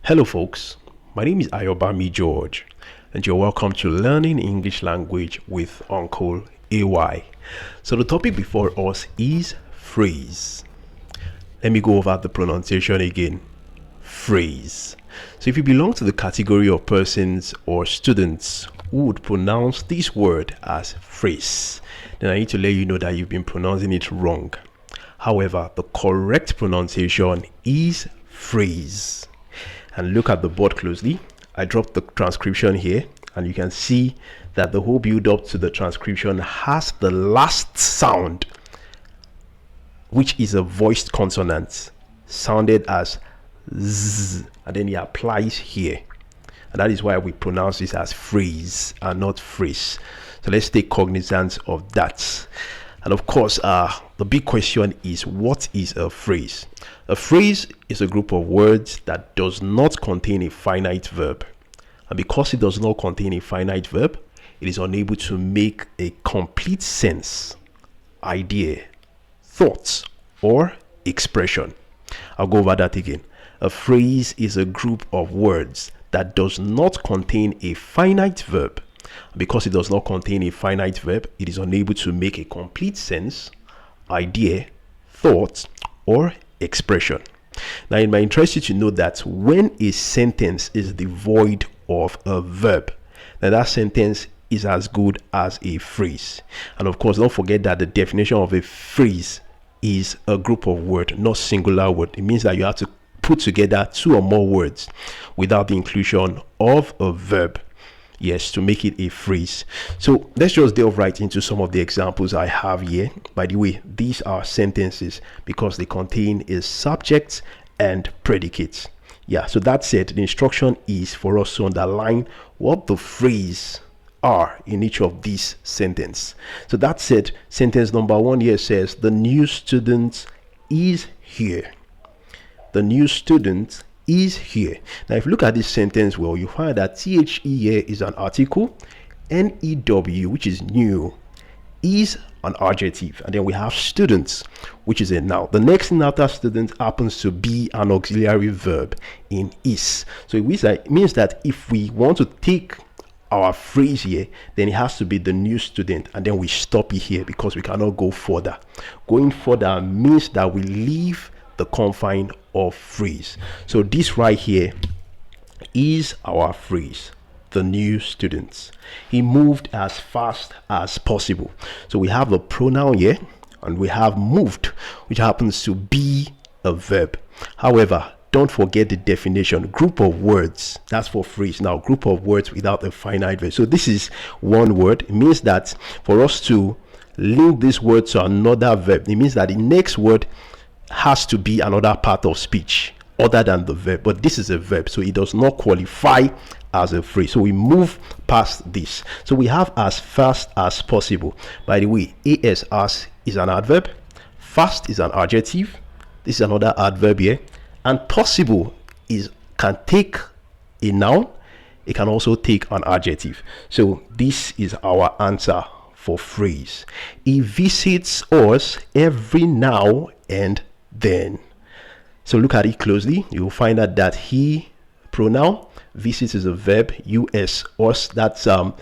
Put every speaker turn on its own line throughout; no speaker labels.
Hello folks, my name is Ayobami George and you're welcome to Learning English Language with Uncle AY. So the topic before us is phrase. Let me go over the pronunciation again. Phrase. So if you belong to the category of persons or students who would pronounce this word as phrase, then I need to let you know that you've been pronouncing it wrong. However, the correct pronunciation is phrase. And look at the board closely. I dropped the transcription here and you can see that the whole build up to the transcription has the last sound, which is a voiced consonant, sounded as z, and then it applies here. And that is why we pronounce this as phrase and not phrase. So let's take cognizance of that. And of course, the big question is, what is a phrase? A phrase is a group of words that does not contain a finite verb. And because it does not contain a finite verb, it is unable to make a complete sense, idea, thought, or expression. I'll go over that again. A phrase is a group of words that does not contain a finite verb. Because it does not contain a finite verb, it is unable to make a complete sense, idea, thought, or expression. Now, it might interest you to know that when a sentence is devoid of a verb, then that sentence is as good as a phrase. And of course, don't forget that the definition of a phrase is a group of words, not singular word. It means that you have to put together two or more words without the inclusion of a verb. Yes, to make it a phrase. So let's just delve right into some of the examples I have here. By the way, these are sentences because they contain a subject and predicate. Yeah, so that said, the instruction is for us to underline what the phrase are in each of these sentences. So that said, sentence number 1 here says, the new student is here. The new student is here. Now, if you look at this sentence well, you find that THE here is an article, NEW, which is new, is an adjective, and then we have students, which is a noun. The next thing after student happens to be an auxiliary verb in is. So it means that if we want to take our phrase here, then it has to be the new student, and then we stop it here because we cannot go further. Going further means that we leave the confine of phrase. So this right here is our phrase, the new students. He moved as fast as possible. So we have the pronoun here and we have moved, which happens to be a verb. However, don't forget the definition, group of words. That's for phrase. Now, group of words without a finite verb. So this is one word. It means that for us to link this word to another verb, it means that the next word has to be another part of speech other than the verb, but this is a verb, so it does not qualify as a phrase. So we move past this. So we have as fast as possible. By the way, as is an adverb, fast is an adjective, this is another adverb here, and possible can take a noun, it can also take an adjective. So this is our answer for phrase. He visits us every now and then. So look at it closely. You will find out that he pronoun, visits is a verb, us, that's a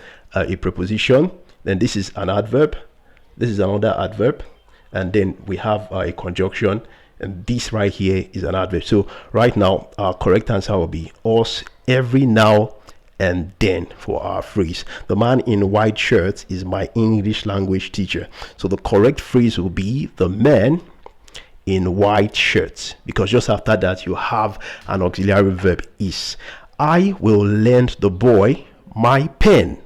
preposition. Then this is an adverb, this is another adverb, and then we have a conjunction, and this right here is an adverb. So right now our correct answer will be us every now and then for our phrase. The man in white shirt is my English language teacher. So the correct phrase will be the man in white shirts, because just after that you have an auxiliary verb is. I will lend the boy my pen.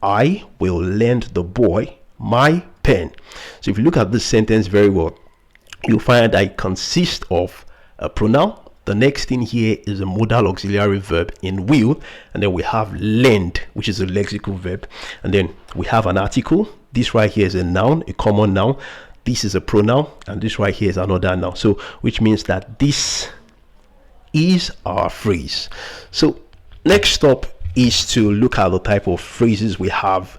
I will lend the boy my pen. So if you look at this sentence very well, you'll find that it consists of a pronoun. The next thing here is a modal auxiliary verb in will, and then we have lend, which is a lexical verb, and then we have an article. This right here is a noun, a common noun. This is a pronoun, and this right here is another noun. So which means that this is our phrase. So next up is to look at the type of phrases we have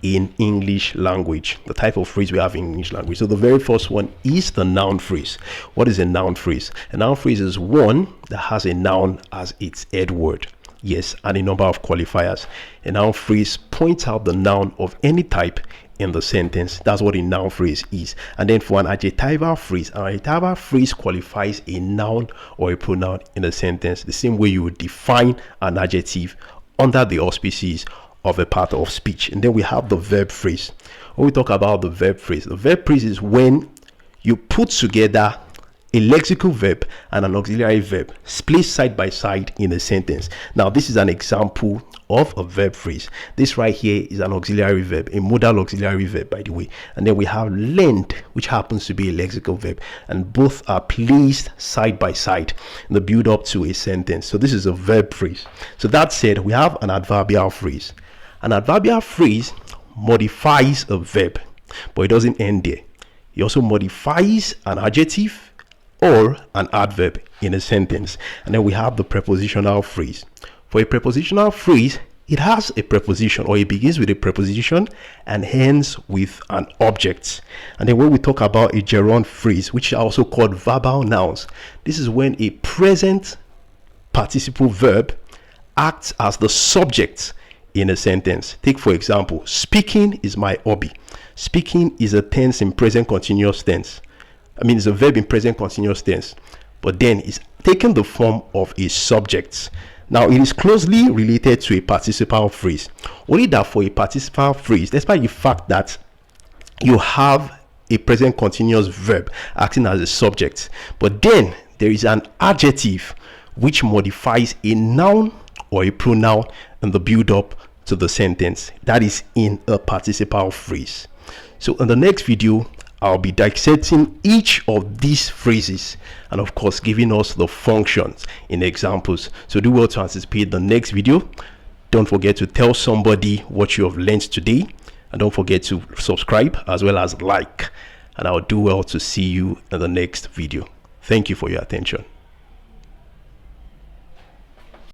in English language, the type of phrase we have in English language. So the very first one is the noun phrase. What is a noun phrase? A noun phrase is one that has a noun as its head word. Yes, and a number of qualifiers. A noun phrase points out the noun of any type in the sentence. That's what a noun phrase is. And then for an adjectival phrase, an adjectival phrase qualifies a noun or a pronoun in a sentence, the same way you would define an adjective under the auspices of a part of speech. And then we have the verb phrase. When we talk about the verb phrase is when you put together a lexical verb and an auxiliary verb placed side by side in a sentence. Now, this is an example of a verb phrase. This right here is an auxiliary verb, a modal auxiliary verb, by the way. And then we have learned, which happens to be a lexical verb, and both are placed side by side in the build up to a sentence. So this is a verb phrase. So that said, we have an adverbial phrase. An adverbial phrase modifies a verb, but it doesn't end there. It also modifies an adjective or an adverb in a sentence. And then we have the prepositional phrase. For a prepositional phrase, it has a preposition, or it begins with a preposition and ends with an object. And then when we talk about a gerund phrase, which are also called verbal nouns, this is when a present participle verb acts as the subject in a sentence. Take, for example, speaking is my hobby. Speaking is a tense in present continuous tense. It's a verb in present continuous tense, but then it's taken the form of a subject. Now, it is closely related to a participial phrase. Only that for a participial phrase, despite the fact that you have a present continuous verb acting as a subject, but then there is an adjective which modifies a noun or a pronoun in the build-up to the sentence. That is in a participial phrase. So in the next video, I'll be dissecting each of these phrases and of course giving us the functions in examples. So do well to anticipate the next video. Don't forget to tell somebody what you have learned today, and don't forget to subscribe as well as like, and I'll do well to see you in the next video. Thank you for your attention.